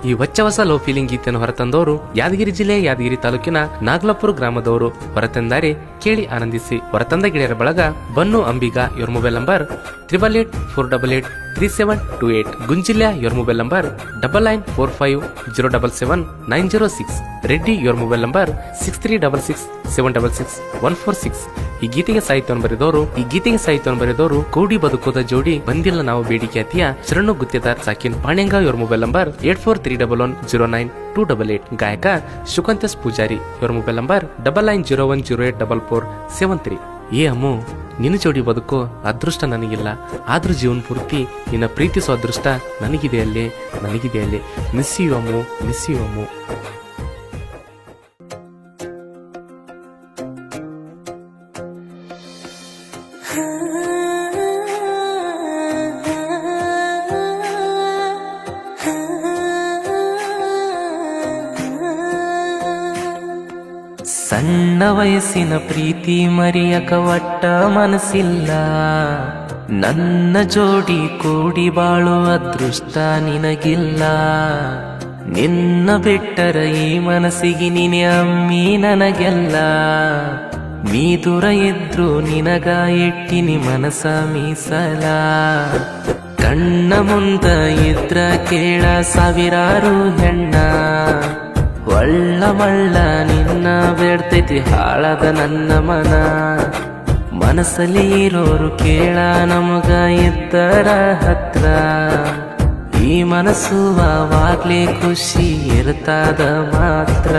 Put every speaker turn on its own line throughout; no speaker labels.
ಈ ಹೊಚ್ಚ love feeling ಗೀತೆಯನ್ನು ಹೊರತಂದವರು ಯಾದಗಿರಿ ಜಿಲ್ಲೆ ಯಾದಗಿರಿ ತಾಲೂಕಿನ ನಾಗಲಾಪುರ ಗ್ರಾಮದವರು. ಹೊರತಂದಾರೆ ಕೇಳಿ ಆನಂದಿಸಿ. ಹೊರತಂದ ಗೆಳೆಯರ ಬಳಗ ಬನ್ನು ಅಂಬಿಗ. ಇವರ ಮೊಬೈಲ್ ನಂಬರ್ 8884883728. ಗುಂಜಿಲ್ಯ. ಇವರ ಮೊಬೈಲ್ ನಂಬರ್ 9945077906. ರೆಡ್ಡಿ. ಇವರ ಮೊಬೈಲ್ ನಂಬರ್ 6366766146. ಈ ಗೀತೆಗೆ ಸಾಹಿತ್ಯವನ್ನು ಬರೆದವರು ಕೋಡಿ ಬದುಕೋದ ಜೋಡಿ ಬಂದಿಲ್ಲ ನಾವು ಬೇಡಿಕೆ ಅತಿಯ ಶರಣು ಗುತ್ತೇದಾರ್ ಸಾಕಿನ್ ಪಾಣ್ಯಂಗ. ಇವರ ಮೊಬೈಲ್ ನಂಬರ್ 8431109288. ಗಾಯಕ ಶುಕಂತಸ್ ಪೂಜಾರಿ. ಇವರ ಮೊಬೈಲ್ ನಂಬರ್ 9901084473. ಏ ಅಮ್ಮು, ನಿನ್ನ ಜೋಡಿ ಬದುಕೋ ಅದೃಷ್ಟ ನನಗಿಲ್ಲ, ಆದ್ರೂ ಜೀವನ ಪೂರ್ತಿ ನಿನ್ನ ಪ್ರೀತಿಸೋ ಅದೃಷ್ಟ ನನಗಿದೆ ಅಲ್ಲೇ. ಮಿಸ್ ಯು ಅಮ್ಮು.
ಸಣ್ಣ ವಯಸ್ಸಿನ ಪ್ರೀತಿ ಮರೆಯಕ ಒಟ್ಟ ಮನಸ್ಸಿಲ್ಲ, ನನ್ನ ಜೋಡಿ ಕೂಡಿ ಬಾಳು ಅದೃಷ್ಟ ನಿನಗಿಲ್ಲ. ನಿನ್ನ ಬಿಟ್ಟರ ಈ ಮನಸ್ಸಿಗೆ ನೀನೆ ಅಮ್ಮಿ ನನಗೆಲ್ಲ. ನೀ ದೂರ ಇದ್ರು ನಿನಗ ಇಟ್ಟಿನಿ ಮನಸ ಮೀಸಲ. ಕಣ್ಣ ಮುಂದ ಇದ್ರ ಕೇಳ ಸಾವಿರಾರು ಹೆಣ್ಣ, ಒಳ್ಳ ಮಳ್ಳ ನಿನ್ನ ಬೇಡ್ತೈತಿ ಹಾಳದ ನನ್ನ ಮನ. ಮನಸ್ಸಲ್ಲಿ ಇರೋರು ಕೇಳ ನಮಗ ಇದ್ದರ ಹತ್ರ, ಈ ಮನಸ್ಸು ಆವಾಗ್ಲೇ ಖುಷಿ ಇರ್ತದ ಮಾತ್ರ.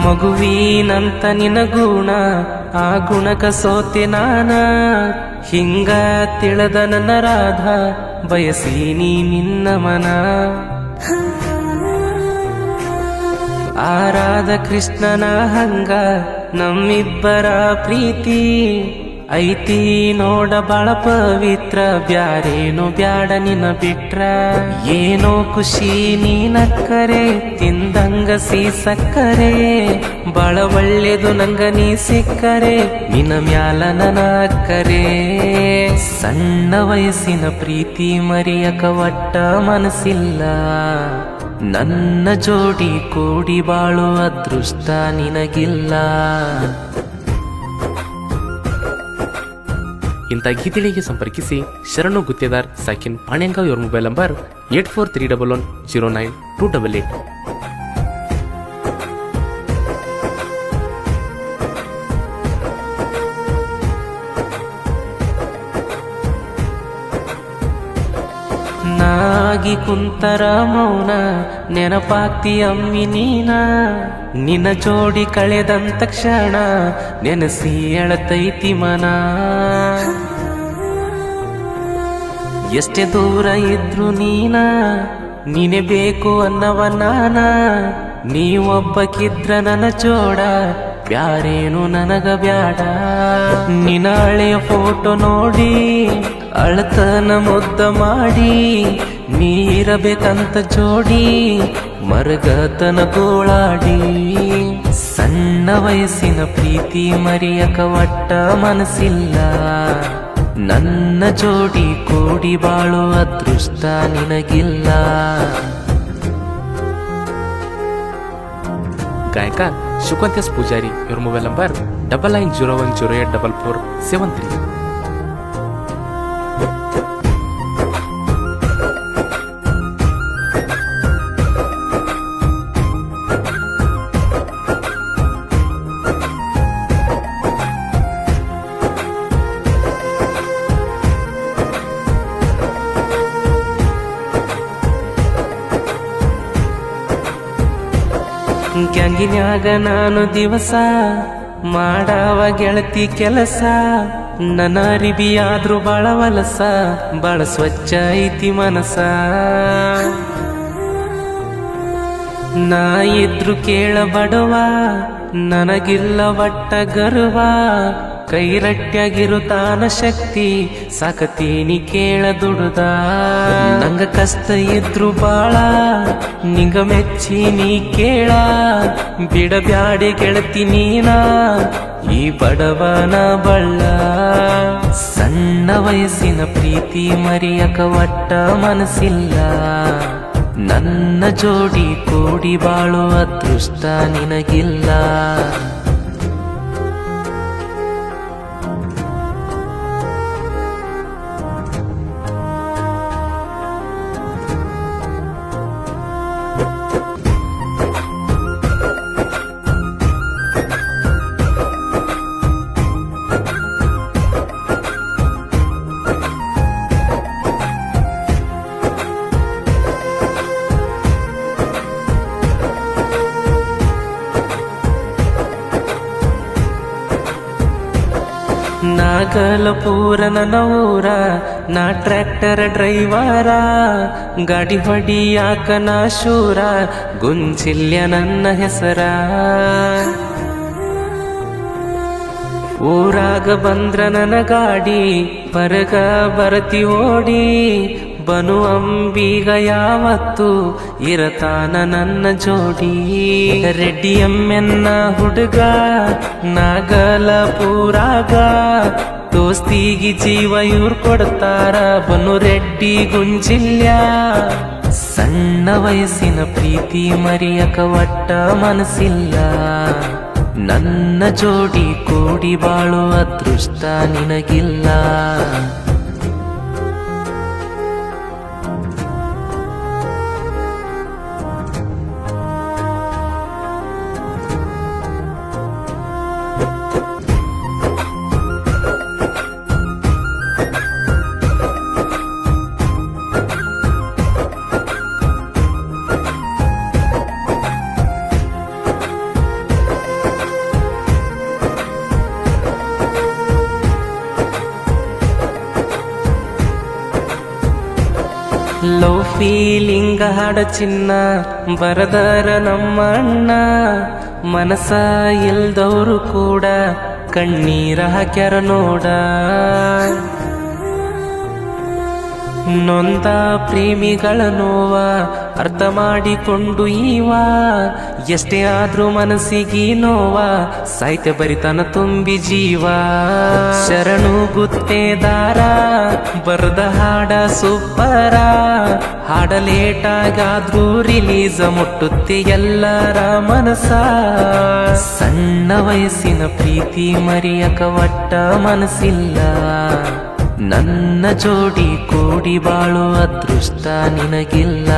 ಮಗುವಿನಂತ ನಿನ ಗುಣ, ಆ ಗುಣಕ ಸೋತೆ ನಾನ. ಹಿಂಗ ತಿಳದ ನನ್ನ ರಾಧ ಬಯಸೀನಿ ನಿನ್ನ ಮನ. ಆ ರಾಧ ಕೃಷ್ಣನ ಹಂಗ ನಮ್ಮಿಬ್ಬರ ಪ್ರೀತಿ ಐತಿ ನೋಡ ಬಾಳ ಪವಿತ್ರ. ಬ್ಯಾರೇನು ಬ್ಯಾಡ ನಿನ್ನ ಬಿಟ್ರ, ಏನೋ ಖುಷಿ ನೀನಕ್ಕರೆ ತಿಂದಂಗ ಸಕ್ಕರೆ. ಬಾಳ ಒಳ್ಳೇದು ನಂಗ ನೀ ಸಿಕ್ಕರೆ, ನಿನ್ನ ಮ್ಯಾಲ ನನ್ನ ಅಕ್ಕರೆ. ಸಣ್ಣ ವಯಸ್ಸಿನ ಪ್ರೀತಿ ಮರೆಯಕ ಒಟ್ಟ ಮನಸ್ಸಿಲ್ಲ, ನನ್ನ ಜೋಡಿ ಕೂಡಿ ಬಾಳು ಅದೃಷ್ಟ ನಿನಗಿಲ್ಲ.
ಇಂಥ ಗೀತೆಗಳಿಗೆ ಸಂಪರ್ಕಿಸಿ ಶರಣು ಗುತ್ತೇದಾರ್ ಸಾಕಿನ್ ಪಾಣ್ಯಂಗ. ಇವರ ಮೊಬೈಲ್ ನಂಬರ್ 8431109288.
ನಾಗಿ ಕುಂತರ ಮೌನ ನೆನಪಾಗ್ತಿ ಅಮ್ಮಿ ನೀನ. ನಿನ್ನ ಜೋಡಿ ಕಳೆದಂತ ಕ್ಷಣ ನೆನಸಿ ಎಳತೈತಿ ಮನ. ಎಷ್ಟೇ ದೂರ ಇದ್ರು ನೀನೇ ಬೇಕು ಅನ್ನವ ನಾನ. ನೀವೊಬ್ಬಕ್ಕಿದ್ರ ನನ್ನ ಜೋಡ, ಬ್ಯಾರೇನು ನನಗ ಬ್ಯಾಡ. ನಿನ್ನ ಹಳೆಯ ಫೋಟೋ ನೋಡಿ ಅಳತನ ಮುದ್ದ ಮಾಡಿ, ನೀ ಇರಬೇಕಂತ ಜೋಡಿ ಮರಗತನ ಗೋಳಾಡಿ. ಸಣ್ಣ ವಯಸ್ಸಿನ ಪ್ರೀತಿ ಮರೆಯಕ ಒಟ್ಟ ಮನಸ್ಸಿಲ್ಲ, ನನ್ನ ಜೋಡಿ ಕೂಡಿ ಬಾಳು ಅದೃಷ್ಟ ನಿನಗಿಲ್ಲ.
ಗಾಯಕ ಶುಕಂತಸ್ ಪೂಜಾರಿ. ಇವರ ಮೊಬೈಲ್ ನಂಬರ್ 9901084473.
ಗ್ಯಾಂಗಿನ್ಯಾಗ ನಾನು ದಿವಸ ಮಾಡವ ಗೆಳತಿ ಕೆಲಸ. ನನ್ನ ಅರಿಬಿಯಾದ್ರೂ ಬಾಳ ವಲಸ, ಬಾಳ ಸ್ವಚ್ಛ ಐತಿ ಮನಸ. ನಾ ಇದ್ರು ಕೇಳ ಬಡವ, ನನಗಿಲ್ಲ ಒಟ್ಟ ಗರ್ವ. ಕೈರಟ್ಯಾಗಿರುತ್ತಾನ ಶಕ್ತಿ ಸಾಕತೀನಿ ಕೇಳ ದುಡುದ ನಂಗ ಕಷ್ಟ ಇದ್ರು ಬಾಳ ನಿಂಗ ಮೆಚ್ಚಿ ನೀ ಕೇಳ ಬಿಡಬ್ಯಾಡಿ ಗೆಳತಿ ನೀನ ಈ ಬಡವನ ಬಳ್ಳ ಸಣ್ಣ ವಯಸ್ಸಿನ ಪ್ರೀತಿ ಮರಿಯಕ ಒಟ್ಟ ಮನಸ್ಸಿಲ್ಲ ನನ್ನ ಜೋಡಿ ಕೂಡಿ ಬಾಳುವ ಅದೃಷ್ಟ ನಿನಗಿಲ್ಲ ನಾಗಲಪುರ ನನ್ನ ಊರ ನಾ ಟ್ರ್ಯಾಕ್ಟರ್ ಡ್ರೈವರ ಗಾಡಿ ಹೊಡಿಯಾಕ ನಾ ಶೂರ ಗುಂಜಿಲ್ಯ ನನ್ನ ಹೆಸರ ಊರಾಗ ಬಂದ್ರ ನನ್ನ ಗಾಡಿ ಹೊರಗ ಬರತಿ ಓಡಿ ಬನು ಅಂಬಿಗ ಯಾವತ್ತು ಇರತಾನ ನನ್ನ ಜೋಡಿ ರೆಡ್ಡಿ ಎಮ್ಮೆನ್ನ ಹುಡುಗ ನಾಗಲಪುರಾಗ ದೋಸ್ತಿಗಿ ಜೀವ ಇವ್ರು ಕೊಡ್ತಾರ ಬನು ರೆಡ್ಡಿ ಗುಂಜಿಲ್ಯ ಸಣ್ಣ ವಯಸ್ಸಿನ ಪ್ರೀತಿ ಮರಿಯಕ ಒಟ್ಟ ಮನಸ್ಸಿಲ್ಲ ನನ್ನ ಜೋಡಿ ಕೂಡಿ ಬಾಳು ಅದೃಷ್ಟ ನಿನಗಿಲ್ಲ ಲವ್ ಫೀಲಿಂಗ ಹಾಡ ಚಿನ್ನ ಬರದರ ನಮ್ಮ ಅಣ್ಣ ಮನಸ ಇಲ್ದವರು ಕೂಡ ಕಣ್ಣೀರ ಹಾಕ್ಯಾರ ನೋಡ ನೊಂದ ಪ್ರೇಮಿಗಳ ನೋವ ಅರ್ಥ ಮಾಡಿಕೊಂಡು ಈವ ಎಷ್ಟೇ ಆದ್ರೂ ಮನಸ್ಸಿಗೆ ನೋವ ಸಾಹಿತ್ಯ ಬರಿತನ ತುಂಬಿ ಜೀವ ಶರಣು ಗುತ್ತೇದಾರ ಬರದ ಹಾಡ ಸೂಪರ ಹಾಡ ಲೇಟಾಗಾದ್ರೂ ರಿಲೀಸ್ ಮುಟ್ಟುತ್ತೆ ಎಲ್ಲರ ಮನಸ ಸಣ್ಣ ವಯಸ್ಸಿನ ಪ್ರೀತಿ ಮರಿಯಕ ಒಟ್ಟ ಮನಸ್ಸಿಲ್ಲ ನನ್ನ ಜೋಡಿ ಕೂಡಿ ಬಾಳು ಅದೃಷ್ಟ ನಿನಗಿಲ್ಲ